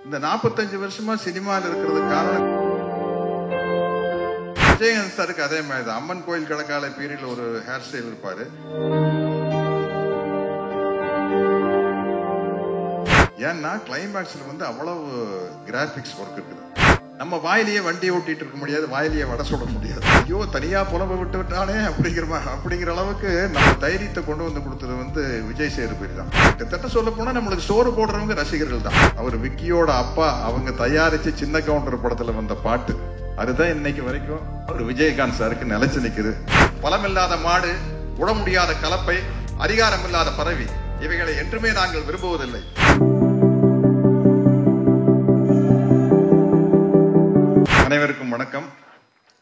இந்த 45 வருஷமா சினிமாவில் இருக்கிறது காரணம் விஜயகாந்த் சாருக்கு அதே மாதிரி தான். அம்மன் கோயில் கடக்கால பீரியட்ல ஒரு ஹேர் ஸ்டைல் இருப்பாரு. ஏன்னா கிளைமேக்ஸ்ல வந்து அவ்வளவு கிராபிக்ஸ் ஒர்க் இருக்குது. நம்ம வாயிலேயே வண்டி ஓட்டிட்டு இருக்க முடியாது, வாயிலேயே வடை சுட முடியாது. ஐயோ தனியா புலம்ப விட்டு விட்டானே அப்படிங்கிற அளவுக்கு நம்ம தைரியத்தை கொண்டு வந்து கொடுத்தது வந்து விஜய் சேதுபதி தான். கிட்டத்தட்ட சொல்ல போனா நம்மளுக்கு சோறு போடுறவங்க ரசிகர்கள் தான். அவர் விக்கியோட அப்பா அவங்க தயாரிச்சு சின்ன கவுண்டர் படத்துல வந்த பாட்டு அதுதான் இன்னைக்கு வரைக்கும் ஒரு விஜயகாந்த் சாருக்கு நிலைச்சு நிக்குது. பலமில்லாத மாடு, உட முடியாத கலப்பை, அதிகாரம் இல்லாத பறவை, இவைகளை என்றுமே நாங்கள் விரும்புவதில்லை. அனைவருக்கும் வணக்கம்.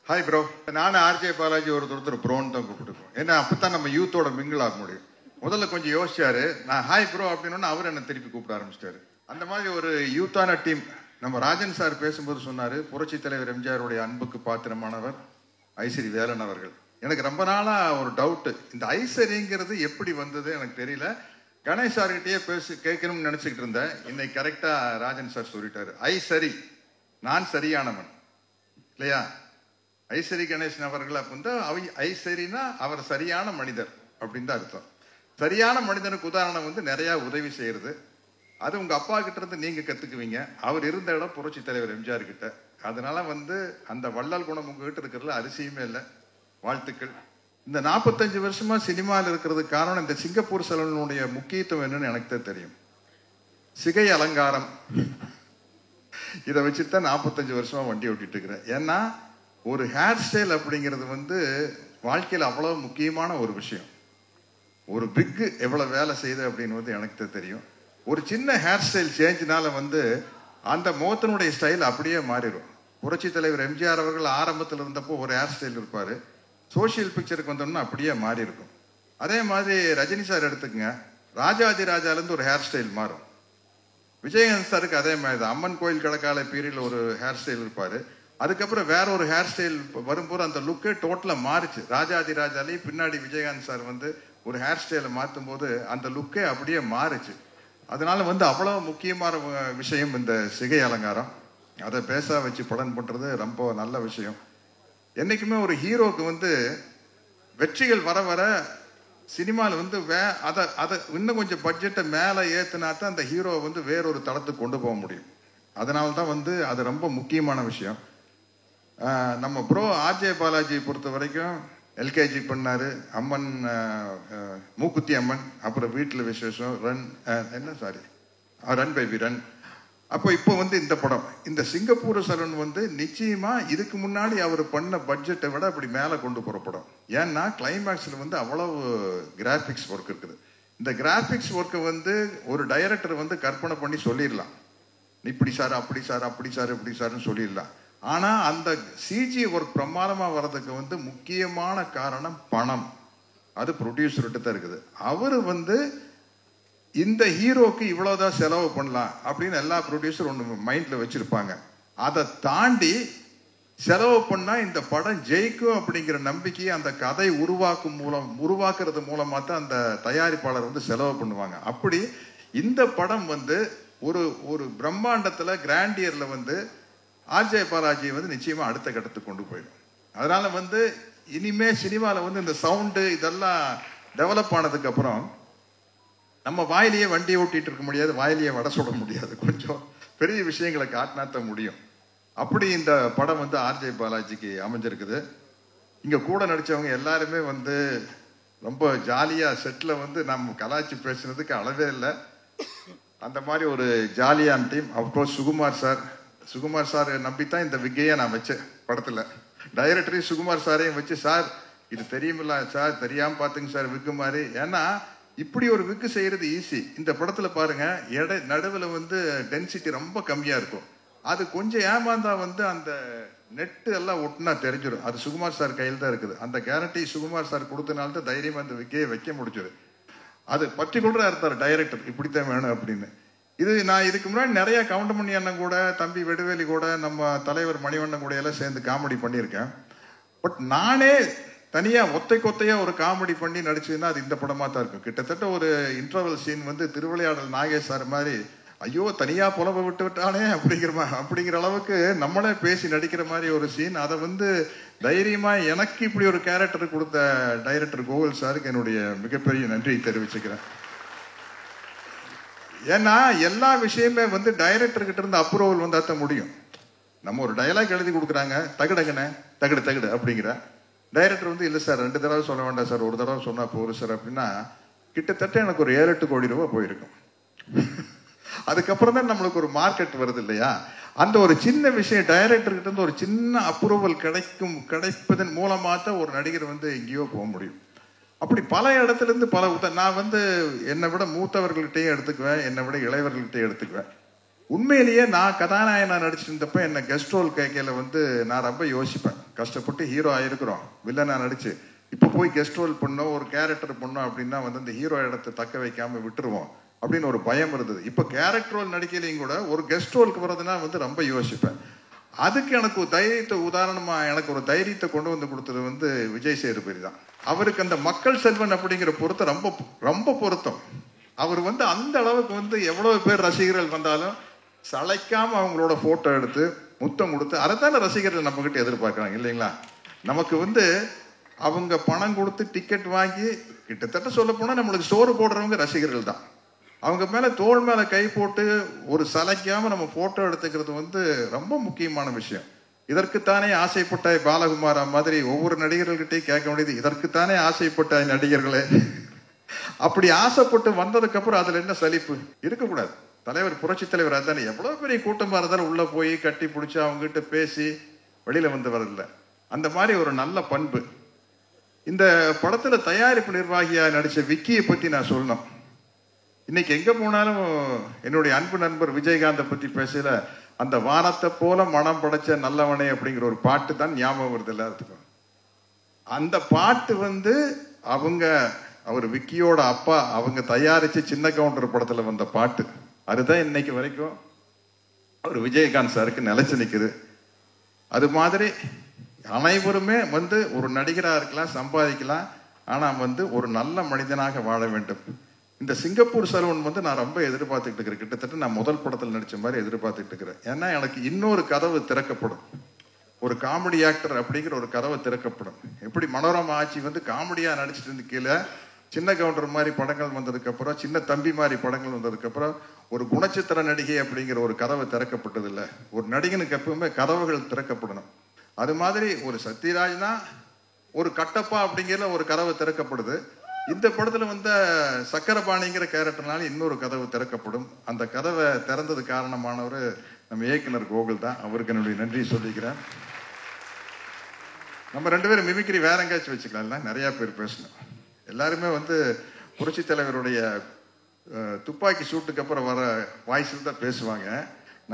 Hi bro. நானும் ஆர்ஜே பாலாஜி ஒருத்தர் ப்ரோன்னு தான் கூப்பிட்டுருக்கோம். ஏன்னா அப்பதான் நம்ம யூத்தோட மிங்கிள் ஆக முடியும். முதல்ல கொஞ்சம் யோசிச்சாரு, நான் ஹாய் ப்ரோ அப்படின்னு அவர் என்ன திருப்பி கூப்பிட ஆரம்பிச்சிட்டாரு. அந்த மாதிரி ஒரு யூத்தான டீம். நம்ம ராஜன் சார் பேசும்போது சொன்னாரு, புரட்சி தலைவர் எம்ஜிஆருடைய அன்புக்கு பாத்திரமானவர் ஐசரி வேலன் அவர்கள். எனக்கு ரொம்ப நாளா ஒரு டவுட், இந்த ஐசரிங்கிறது எப்படி வந்தது எனக்கு தெரியல. கணேஷ் சார்கிட்டயே கேட்கணும்னு நினைச்சுக்கிட்டு இருந்தேன். இன்னைக்கு கரெக்டா ராஜன் சார் சொல்லிட்டாரு, ஐசரி நான் சரியானவன் இல்லையா. ஐசரி கணேசன் அவர்கள் வந்து ஐசரினா அவர் சரியான மனிதர் அப்படின்னு தான் அர்த்தம். சரியான மனிதனுக்கு உதாரணம் வந்து நிறைய உதவி செய்யறது. அது உங்க அப்பா கிட்ட இருந்து நீங்க கத்துக்குவீங்க. அவர் இருந்த இடம் புரட்சி தலைவர் எம்ஜிஆர் கிட்ட. அதனால வந்து அந்த வள்ளல் குணம் உங்ககிட்ட இருக்கிறதுல அரிசியுமே இல்லை. வாழ்த்துக்கள். இந்த 45 வருஷமா சினிமாவில் இருக்கிறதுக்கு காரணம் இந்த சிங்கப்பூர் சலூனுடைய முக்கியத்துவம் என்னன்னு எனக்கு தான் தெரியும். சிகை அலங்காரம் இதை வச்சுதான் 45 வருஷமா வண்டி ஓட்டிட்டு இருக்கிறேன். ஏன்னா ஒரு ஹேர் ஸ்டைல் அப்படிங்கிறது வந்து வாழ்க்கையில் அவ்வளவு முக்கியமான ஒரு விஷயம். ஒரு பிக் எவ்வளவு வேலை செய்யுது அப்படின்னு வந்து எனக்கு தான் தெரியும். ஒரு சின்ன ஹேர் ஸ்டைல் சேஞ்சினால வந்து அந்த முகத்தினுடைய ஸ்டைல் அப்படியே மாறிடும். புரட்சி தலைவர் எம்ஜிஆர் அவர்கள் ஆரம்பத்தில் இருந்தப்போ ஒரு ஹேர் ஸ்டைல் இருப்பாரு, சோசியல் பிக்சருக்கு வந்தோம்னா அப்படியே மாறி இருக்கும். அதே மாதிரி ரஜினி சார் எடுத்துக்கங்க, ராஜாதி ராஜாலேருந்து ஒரு ஹேர் ஸ்டைல் மாறும். விஜயகாந்த் சாருக்கு அதே மாதிரி தான். அம்மன் கோயில் கடக்கால பீரியட்ல ஒரு ஹேர் ஸ்டைல் இருப்பாரு. அதுக்கப்புறம் வேற ஒரு ஹேர் ஸ்டைல் வரும்போது அந்த லுக்கே டோட்டலா மாறிச்சு. ராஜாதி ராஜாலே பின்னாடி விஜயகாந்த் சார் வந்து ஒரு ஹேர் ஸ்டைலை மாற்றும் போது அந்த லுக்கே அப்படியே மாறிச்சு. அதனால வந்து அவ்வளவு முக்கியமான விஷயம் இந்த சிகை அலங்காரம். அதை பேச வச்சு படம் பண்றது ரொம்ப நல்ல விஷயம். என்னைக்குமே ஒரு ஹீரோக்கு வந்து வெற்றிகள் வர வர சினிமாவில் வந்து அதை இன்னும் கொஞ்சம் பட்ஜெட்டை மேலே ஏற்றினா தான் அந்த ஹீரோவை வந்து வேறொரு தளத்துக்கு கொண்டு போக முடியும். அதனால தான் வந்து அது ரொம்ப முக்கியமான விஷயம். நம்ம ப்ரோ ஆர்ஜே பாலாஜி பொறுத்த வரைக்கும் எல்கேஜி பண்ணாரு, அம்மன் மூக்குத்தி அம்மன், அப்புறம் வீட்டில் விசேஷம், ரன் பேபி ரன். அப்போ இப்போ வந்து இந்த படம், இந்த சிங்கப்பூர் சலூன் வந்து நிச்சயமா இதுக்கு முன்னாடி அவர் பண்ண பட்ஜெட்டை விட அப்படி மேலே கொண்டு போகிற படம். ஏன்னா கிளைமேக்ஸில் வந்து அவ்வளவு கிராஃபிக்ஸ் ஒர்க் இருக்குது. இந்த கிராஃபிக்ஸ் ஒர்க்கை வந்து ஒரு டைரக்டர் வந்து கற்பனை பண்ணி சொல்லிடலாம், இப்படி சார் அப்படி சார் அப்படி சார் இப்படி சார்னு சொல்லிடலாம். ஆனால் அந்த சிஜி ஒர்க் பிரமாதமாக வர்றதுக்கு வந்து முக்கியமான காரணம் பணம். அது ப்ரொடியூசர்கிட்ட தான் இருக்குது. அவர் வந்து இந்த ஹீரோக்கு இவ்வளவுதான் செலவு பண்ணலாம் அப்படின்னு எல்லா ப்ரொடியூசர் ஒன்று மைண்ட்ல வச்சிருப்பாங்க. அதை தாண்டி செலவு பண்ணா இந்த படம் ஜெயிக்கும் அப்படிங்கிற நம்பிக்கையை அந்த கதை உருவாக்குறது மூலமா தான் அந்த தயாரிப்பாளர் வந்து செலவு பண்ணுவாங்க. அப்படி இந்த படம் வந்து ஒரு பிரம்மாண்டத்துல கிராண்டியர்ல வந்து ஆர்ஜே பாலாஜி வந்து நிச்சயமா அடுத்த கட்டத்துக்கு கொண்டு போயிடும். அதனால வந்து இனிமே சினிமாவில் வந்து இந்த சவுண்டு இதெல்லாம் டெவலப் ஆனதுக்கு அப்புறம் நம்ம வாயிலேயே வண்டி ஓட்டிட்டு இருக்க முடியாது, வாயிலேயே வடை சுட முடியாது. கொஞ்சம் பெரிய விஷயங்களை காட்டினாத்தான் முடியும். அப்படி இந்த படம் வந்து ஆர்ஜே பாலாஜிக்கு அமைஞ்சிருக்குது. இங்க கூட நடிச்சவங்க எல்லாருமே வந்து ரொம்ப ஜாலியா செட்ல வந்து நம்ம கலாச்சி பேசுனதுக்கு அளவே இல்லை. அந்த மாதிரி ஒரு ஜாலியான டீம். அப்கோர்ஸ் சுகுமார் சார் நம்பித்தான் இந்த விக்கையை நான் வச்சேன் படத்துல. டைரக்டரி சுகுமார் சாரையும் வச்சு, சார் இது தெரியுமில்ல சார், தெரியாம பாத்துங்க சார் விக்கு மாதிரி. ஏன்னா இப்படி ஒரு விக்கு செய்யறது ஈஸி. இந்த படத்துல பாருங்க, நடுவில் வந்து டென்சிட்டி ரொம்ப கம்மியா இருக்கும். அது கொஞ்சம் ஏமாந்தா வந்து அந்த நெட்டு எல்லாம் ஒட்டுனா தெரிஞ்சிடும். அது சுகுமார் சார் கையில் தான் இருக்குது. அந்த கேரண்டி சுகுமார் சார் கொடுத்தனால்தான் தைரியமா அந்த விக்கையை வைக்க முடிச்சது. அது பர்டிகுலரா இருந்தார் டைரக்டர், இப்படித்தான் வேணும் அப்படின்னு. நான் இதுக்கு முன்னாடி நிறைய கவுண்டமணி அண்ணன் கூட, தம்பி வெடுவேலி கூட, நம்ம தலைவர் மணிவண்ணன் கூட எல்லாம் சேர்ந்து காமெடி பண்ணியிருக்கேன். பட் நானே தனியா ஒத்தையா ஒரு காமெடி பண்ணி நடிச்சதுன்னா அது இந்த படமா தான் இருக்கும். கிட்டத்தட்ட ஒரு இன்டர்வல் சீன் வந்து திருவிளையாடல் நாகேஷ் சார் மாதிரி ஐயோ தனியா புலம்ப விட்டு விட்டானே அப்படிங்கிற அளவுக்கு நம்மளே பேசி நடிக்கிற மாதிரி ஒரு சீன். அதை வந்து தைரியமா எனக்கு இப்படி ஒரு கேரக்டர் கொடுத்த டைரக்டர் கோகுல் சாருக்கு என்னுடைய மிகப்பெரிய நன்றியை தெரிவிச்சுக்கிறேன். ஏன்னா எல்லா விஷயமே வந்து டைரக்டர் கிட்ட இருந்து அப்ரூவல் வந்தாத்தான் முடியும். நம்ம ஒரு டயலாக் எழுதி கொடுக்குறாங்க, தகுடங்கண்ணே தகுடு அப்படிங்கிற டைரக்டர் வந்து இல்லை சார் 2 தடவை சொல்ல வேண்டாம் சார், ஒரு தடவை சொன்னா போதும் சார் அப்படின்னா கிட்டத்தட்ட எனக்கு ஒரு 7-8 கோடி ரூபாய் போயிருக்கும். அதுக்கப்புறம் தான் நம்மளுக்கு ஒரு மார்க்கெட் வருது இல்லையா? அந்த ஒரு சின்ன விஷயம் டைரக்டர் கிட்ட இருந்து ஒரு சின்ன அப்ரூவல் கிடைப்பதன் மூலமா தான் ஒரு நடிகர் வந்து எங்கேயோ போக முடியும். அப்படி பல இடத்துல இருந்து நான் வந்து என்னை விட மூத்தவர்கள்கிட்டையும் எடுத்துக்குவேன், என்னை விட இளையவர்கள்கிட்டையும் எடுத்துக்குவேன். உண்மையிலேயே நான் கதாநாயகனா நடிச்சிருந்தப்ப என்ன கெஸ்ட் ரோல் கேட்கல வந்து நான் ரொம்ப யோசிப்பேன். கஷ்டப்பட்டு ஹீரோ ஆயிருக்கிறோம், வில்லனா நடிச்சு இப்ப போய் கெஸ்ட் ரோல் பண்ணோம், ஒரு கேரக்டர் பண்ணோம் அப்படின்னா வந்து அந்த ஹீரோ இடத்தை தக்க வைக்காம விட்டுருவோம் அப்படின்னு ஒரு பயம் இருந்தது. இப்ப கேரக்டர் ரோல் நடிக்கலையும் கூட ஒரு கெஸ்ட் ரோலுக்கு போறதுன்னா வந்து ரொம்ப யோசிப்பேன். அதுக்கு எனக்கு ஒரு எனக்கு ஒரு தைரியத்தை கொண்டு வந்து கொடுத்தது வந்து விஜய் சேதுபதி தான். அவருக்கு அந்த மக்கள் செல்வன் அப்படிங்கிற பொருத்தம் ரொம்ப ரொம்ப பொருத்தம். அவர் வந்து அந்த அளவுக்கு வந்து எவ்வளவு பேர் ரசிகர்கள் வந்தாலும் சளைக்காம அவங்களோட போட்டோ எடுத்து முத்தம் கொடுத்து, அதைத்தான ரசிகர்கள் நம்ம கிட்ட எதிர்பார்க்கறாங்க இல்லைங்களா? நமக்கு வந்து அவங்க பணம் கொடுத்து டிக்கெட் வாங்கி கிட்டத்தட்ட சொல்ல போனா நம்மளுக்கு சோறு போடுறவங்க ரசிகர்கள் தான். அவங்க மேல தோள் மேல கை போட்டு ஒரு சளைக்காம நம்ம போட்டோ எடுத்துக்கிறது வந்து ரொம்ப முக்கியமான விஷயம். இதற்குத்தானே ஆசைப்பட்ட பாலகுமாரா மாதிரி ஒவ்வொரு நடிகர்கள்கிட்டையும் கேட்க வேண்டியது, இதற்குத்தானே ஆசைப்பட்ட நடிகர்களே. அப்படி ஆசைப்பட்டு வந்ததுக்கு அப்புறம் அதுல என்ன சலிப்பு இருக்கக்கூடாது. தலைவர் புரட்சி தலைவர் அதானே எவ்வளவு பெரிய கூட்டமா இருந்தாலும் உள்ள போய் கட்டி பிடிச்சி அவங்க கிட்ட பேசி வெளியில வந்து வரல. அந்த மாதிரி ஒரு நல்ல பண்பு. இந்த படத்துல தயாரிப்பு நிர்வாகியா நடிச்ச விக்கியை பத்தி நான் சொல்லணும். இன்னைக்கு எங்க போனாலும் என்னுடைய அன்பு நண்பர் விஜயகாந்தை பத்தி பேசல, அந்த வானத்தை போல மனம் படைச்ச நல்லவனே அப்படிங்கிற ஒரு பாட்டு தான் ஞாபகம் வருது எல்லாத்துக்கும். அந்த பாட்டு வந்து அவர் விக்கியோட அப்பா அவங்க தயாரிச்சு சின்ன கவுண்டர் படத்துல வந்த பாட்டு. அதுதான் இன்னைக்கு வரைக்கும் அவர் விஜயகாந்த் சாருக்கு நிலைச்சு நிக்குது. அது மாதிரி அனைவருமே வந்து ஒரு நடிகரா இருக்கலாம், சம்பாதிக்கலாம், ஆனா வந்து ஒரு நல்ல மனிதனாக வாழ வேண்டும். இந்த சிங்கப்பூர் செல்வன் வந்து நான் ரொம்ப எதிர்பார்த்துட்டு இருக்கிறேன். கிட்டத்தட்ட நான் முதல் படத்தில் நடிச்ச மாதிரி எதிர்பார்த்துட்டு இருக்கிறேன். ஏன்னா எனக்கு இன்னொரு கதவு திறக்கப்படும். ஒரு காமெடி ஆக்டர் அப்படிங்கிற ஒரு கதவை திறக்கப்படும். எப்படி மனோரமா ஆட்சி வந்து காமெடியா நடிச்சிட்டு இருந்து கீழே சின்ன கவுண்டர் மாதிரி படங்கள் வந்ததுக்கு அப்புறம், சின்ன தம்பி மாதிரி படங்கள் வந்ததுக்கு அப்புறம் ஒரு குணச்சித்திர நடிகை அப்படிங்கிற ஒரு கதவை திறக்கப்பட்டது இல்லை. ஒரு நடிகனுக்கு எப்பவுமே கதவுகள் திறக்கப்படணும். அது மாதிரி ஒரு சத்யராஜ்னா ஒரு கட்டப்பா அப்படிங்கிற ஒரு கதவு திறக்கப்படுது. இந்த படத்துல வந்த சக்கரபாணிங்கிற கேரக்டர்னால இன்னொரு கதவு திறக்கப்படும். அந்த கதவை திறந்தது காரணமானவர் நம்ம இயக்குனர் கோகுல் தான். அவருக்கு என்னுடைய நன்றி சொல்லிக்கிறேன். நம்ம 2 பேரும் மிமிக்ரி வேற எங்கேயாச்சும் வச்சுக்கலாம்ல, நிறைய பேர் பேசணும். எல்லாருமே வந்து புரட்சி தலைவருடைய துப்பாக்கி சூட்டுக்கு அப்புறம் வர வாய்ஸில் தான் பேசுவாங்க.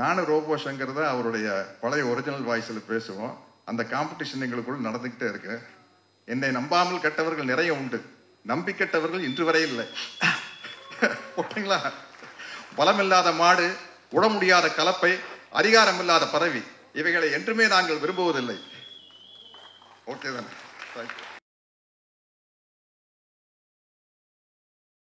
நானும் ரோபோ சங்கர் தான் அவருடைய பழைய ஒரிஜினல் வாய்ஸில் பேசுவோம். அந்த காம்படிஷன் எங்களுக்குள்ள நடந்துகிட்டே இருக்கு. என்னை நம்பாமல் கெட்டவர்கள் நிறைய உண்டு, நம்பி கெட்டவர்கள் இன்று வரை இல்லை. ஓகேங்களா? பலமில்லாத மாடு, உட முடியாத கலப்பை, அதிகாரம் இல்லாத பதவி, இவைகளை என்றுமே நாங்கள் விரும்புவதில்லை. ஓகே தானே? தேங்க்யூ.